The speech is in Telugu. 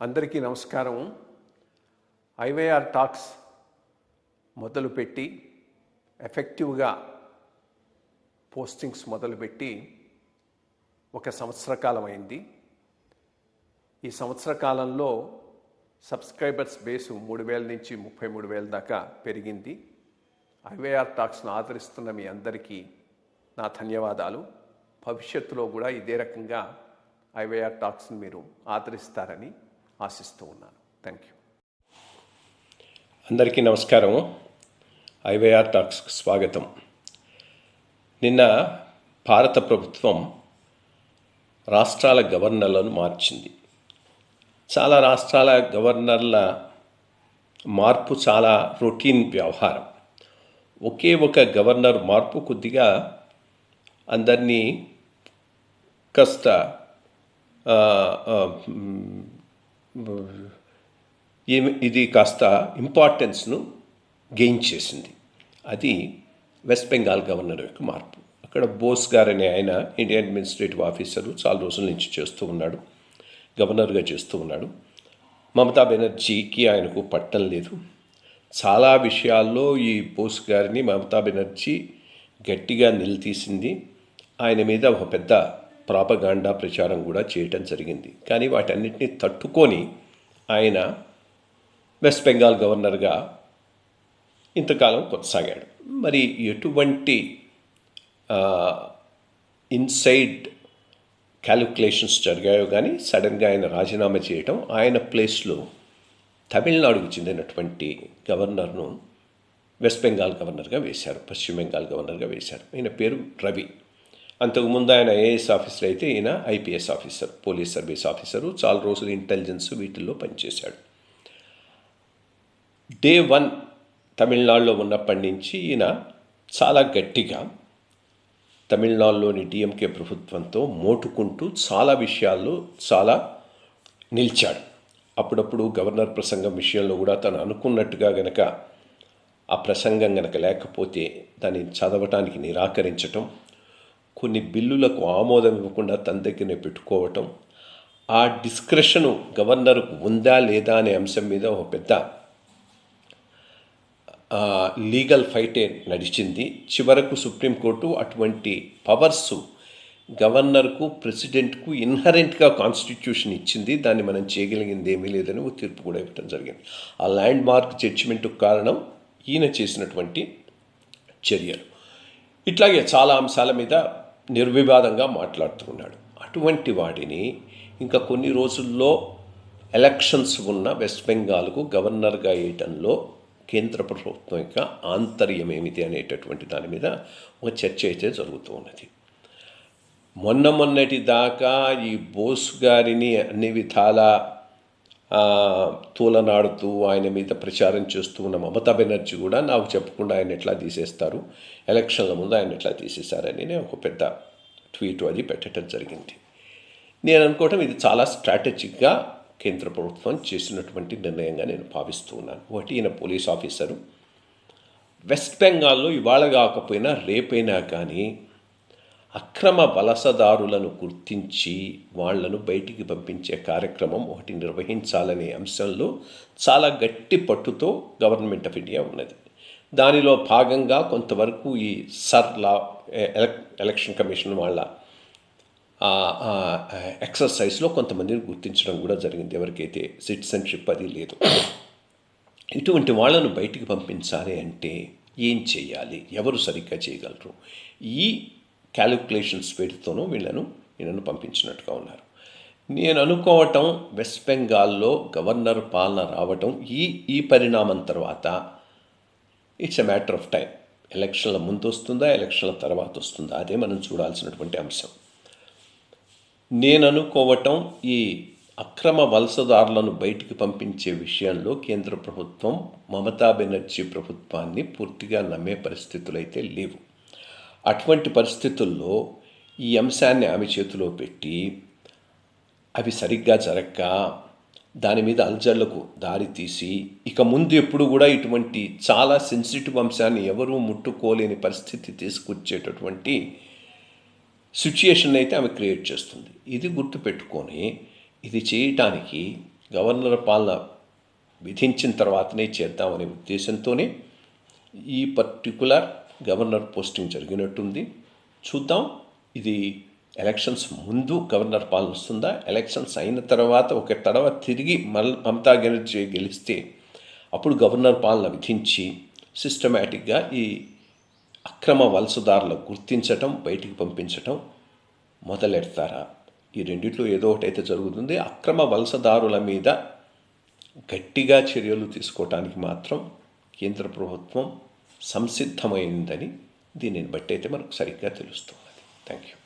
అందరికీ నమస్కారం. ఐవైఆర్ టాక్స్ మొదలుపెట్టి ఎఫెక్టివ్గా పోస్టింగ్స్ మొదలుపెట్టి ఒక సంవత్సర కాలం అయింది. ఈ సంవత్సర కాలంలో సబ్స్క్రైబర్స్ బేసు 3,000 నుంచి 33,000 దాకా పెరిగింది. ఐవైఆర్ టాక్స్ను ఆదరిస్తున్న మీ అందరికీ నా ధన్యవాదాలు. భవిష్యత్తులో కూడా ఇదే రకంగా ఐవైఆర్ టాక్స్ని మీరు ఆదరిస్తారని ఆశిస్తూ ఉన్నాను. Thank you. అందరికీ నమస్కారం. ఐవైఆర్ టాక్స్కి స్వాగతం. నిన్న భారత ప్రభుత్వం రాష్ట్రాల గవర్నర్లను మార్చింది. చాలా రాష్ట్రాల గవర్నర్ల మార్పు చాలా రొటీన్ వ్యవహారం. ఒకే ఒక గవర్నర్ మార్పు కొద్దిగా అందరినీ కాస్త ఇది కాస్త ఇంపార్టెన్స్ను గెయిన్ చేసింది. అది వెస్ట్ బెంగాల్ గవర్నర్ యొక్క మార్పు. అక్కడ బోస్ గారనే ఆయన ఇండియన్ అడ్మినిస్ట్రేటివ్ ఆఫీసరు, చాలా రోజుల నుంచి చేస్తూ ఉన్నాడు, గవర్నర్గా చేస్తూ ఉన్నాడు. మమతా బెనర్జీకి ఆయనకు పట్టం లేదు. చాలా విషయాల్లో ఈ బోస్ గారిని మమతా బెనర్జీ గట్టిగా నిలదీసింది. ఆయన మీద ఒక పెద్ద ప్రాపగాండా ప్రచారం కూడా చేయటం జరిగింది. కానీ వాటన్నిటిని తట్టుకొని ఆయన వెస్ట్ బెంగాల్ గవర్నర్గా ఇంతకాలం కొనసాగాడు. మరి ఎటువంటి ఇన్సైడ్ క్యాలిక్యులేషన్స్ జరిగాయో కానీ సడన్గా ఆయన రాజీనామా చేయటం, ఆయన ప్లేస్లో తమిళనాడుకు చెందినటువంటి గవర్నర్ను వెస్ట్ బెంగాల్ గవర్నర్గా వేశారు, పశ్చిమ బెంగాల్ గవర్నర్గా వేశారు. ఆయన పేరు రవి. అంతకుముందు ఆయన ఐఏఎస్ ఆఫీసర్ అయితే ఈయన IPS officer, police service officer. చాలా రోజులు ఇంటెలిజెన్స్ వీటిల్లో పనిచేశాడు. డే 1 తమిళనాడులో ఉన్నప్పటి నుంచి ఈయన చాలా గట్టిగా తమిళనాడులోని డిఎంకే ప్రభుత్వంతో మోటుకుంటూ చాలా విషయాల్లో చాలా నిలిచాడు. అప్పుడప్పుడు గవర్నర్ ప్రసంగం విషయంలో కూడా తను అనుకున్నట్టుగా గనక ఆ ప్రసంగం గనక లేకపోతే దాన్ని చదవటానికి నిరాకరించటం, కొన్ని బిల్లులకు ఆమోదం ఇవ్వకుండా తన దగ్గరనే పెట్టుకోవటం, ఆ డిస్క్రిషను గవర్నర్కు ఉందా లేదా అనే అంశం మీద ఒక పెద్ద లీగల్ ఫైటే నడిచింది. చివరకు సుప్రీంకోర్టు అటువంటి పవర్స్ గవర్నర్కు, ప్రెసిడెంట్కు ఇన్హరెంట్గా కాన్స్టిట్యూషన్ ఇచ్చింది. దాన్ని మనం చేయగలిగింది ఏమీ లేదని ఒక తీర్పు కూడా ఇవ్వడం జరిగింది. ఆ ల్యాండ్ మార్క్ జడ్జిమెంట్కు కారణం ఈయన చేసినటువంటి చర్యలు. ఇట్లాగే చాలా అంశాల మీద నిర్వివాదంగా మాట్లాడుతూ ఉన్నాడు. అటువంటి వాడిని ఇంకా కొన్ని రోజుల్లో ఎలక్షన్స్ ఉన్న వెస్ట్ బెంగాల్కు గవర్నర్గా వేయటంలో కేంద్ర ప్రభుత్వం యొక్క ఆంతర్యం ఏమిటి అనేటటువంటి దాని మీద ఒక చర్చ అయితే జరుగుతూ ఉన్నది. మొన్నటి దాకా ఈ బోస్ గారిని అన్ని విధాల తూలనాడుతూ ఆయన మీద ప్రచారం చేస్తూ ఉన్న మమతా బెనర్జీ కూడా నాకు చెప్పకుండా ఆయన ఎట్లా తీసేస్తారు, ఎలక్షన్ల ముందు ఆయన ఎట్లా తీసేశారని నేను ఒక పెద్ద ట్వీట్ అది పెట్టడం జరిగింది. నేను అనుకోవటం ఇది చాలా స్ట్రాటజిక్గా కేంద్ర ప్రభుత్వం చేసినటువంటి నిర్ణయంగా నేను భావిస్తూ ఉన్నాను. ఒకటి, ఈయన పోలీస్ ఆఫీసరు. వెస్ట్ బెంగాల్లో ఇవాళ కాకపోయినా రేపైనా కానీ అక్రమ వలసదారులను గుర్తించి వాళ్లను బయటికి పంపించే కార్యక్రమం ఒకటి నిర్వహించాలనే అంశంలో చాలా గట్టి పట్టుతో గవర్నమెంట్ ఆఫ్ ఇండియా ఉన్నది. దానిలో భాగంగా కొంతవరకు ఈ ఎలక్షన్ కమిషన్ వాళ్ళ ఎక్సర్సైజ్లో కొంతమందిని గుర్తించడం కూడా జరిగింది, ఎవరికైతే సిటిజన్షిప్ అది లేదు. ఇటువంటి వాళ్ళను బయటికి పంపించాలి అంటే ఏం చేయాలి, ఎవరు సరిగ్గా చేయగలరు? ఈ క్యాలిక్యులేషన్స్ పెడుతూనూ వీళ్ళను పంపించినట్టుగా ఉన్నారు. నేను అనుకోవటం వెస్ట్ బెంగాల్లో గవర్నర్ పాలన రావటం ఈ పరిణామం తర్వాత it's a matter of time. ఎలక్షన్ల ముందు వస్తుందా, ఎలక్షన్ల తర్వాత వస్తుందా, అదే మనం చూడాల్సినటువంటి అంశం. నేను అనుకోవటం ఈ అక్రమ వలసదారులను బయటికి పంపించే విషయంలో కేంద్ర ప్రభుత్వం మమతా బెనర్జీ ప్రభుత్వాన్ని పూర్తిగా నమ్మే పరిస్థితులు అయితే లేవు. అటువంటి పరిస్థితుల్లో ఈ అంశాన్ని ఆమె చేతిలో పెట్టి అవి సరిగ్గా జరగక దాని మీద అల్జర్లకు దారి తీసి ఇక ముందు ఎప్పుడు కూడా ఇటువంటి చాలా సెన్సిటివ్ అంశాన్ని ఎవరూ ముట్టుకోలేని పరిస్థితి తీసుకొచ్చేటటువంటి సిచ్యుయేషన్ అయితే ఆమె క్రియేట్ చేస్తుంది. ఇది గుర్తుపెట్టుకొని ఇది చేయటానికి గవర్నర్ పాలన విధించిన తర్వాతనే చేద్దామనే ఉద్దేశంతోనే ఈ పర్టికులర్ గవర్నర్ పోస్టింగ్ జరిగినట్టుంది. చూద్దాం, ఇది ఎలక్షన్స్ ముందు గవర్నర్ పాలన వస్తుందా, ఎలక్షన్స్ అయిన తర్వాత ఒక తడవ తిరిగి మమతా బెనర్జీ గెలిస్తే అప్పుడు గవర్నర్ పాలన విధించి సిస్టమేటిక్గా ఈ అక్రమ వలసదారులను గుర్తించటం, బయటికి పంపించటం మొదలెడతారా? ఈ రెండిట్లో ఏదో ఒకటైతే జరుగుతుంది. అక్రమ వలసదారుల మీద గట్టిగా చర్యలు తీసుకోవటానికి మాత్రం కేంద్ర ప్రభుత్వం సంసిద్ధమైందని దీనిని బట్టి అయితే మనకు సరిగ్గా తెలుస్తున్నది. Thank you.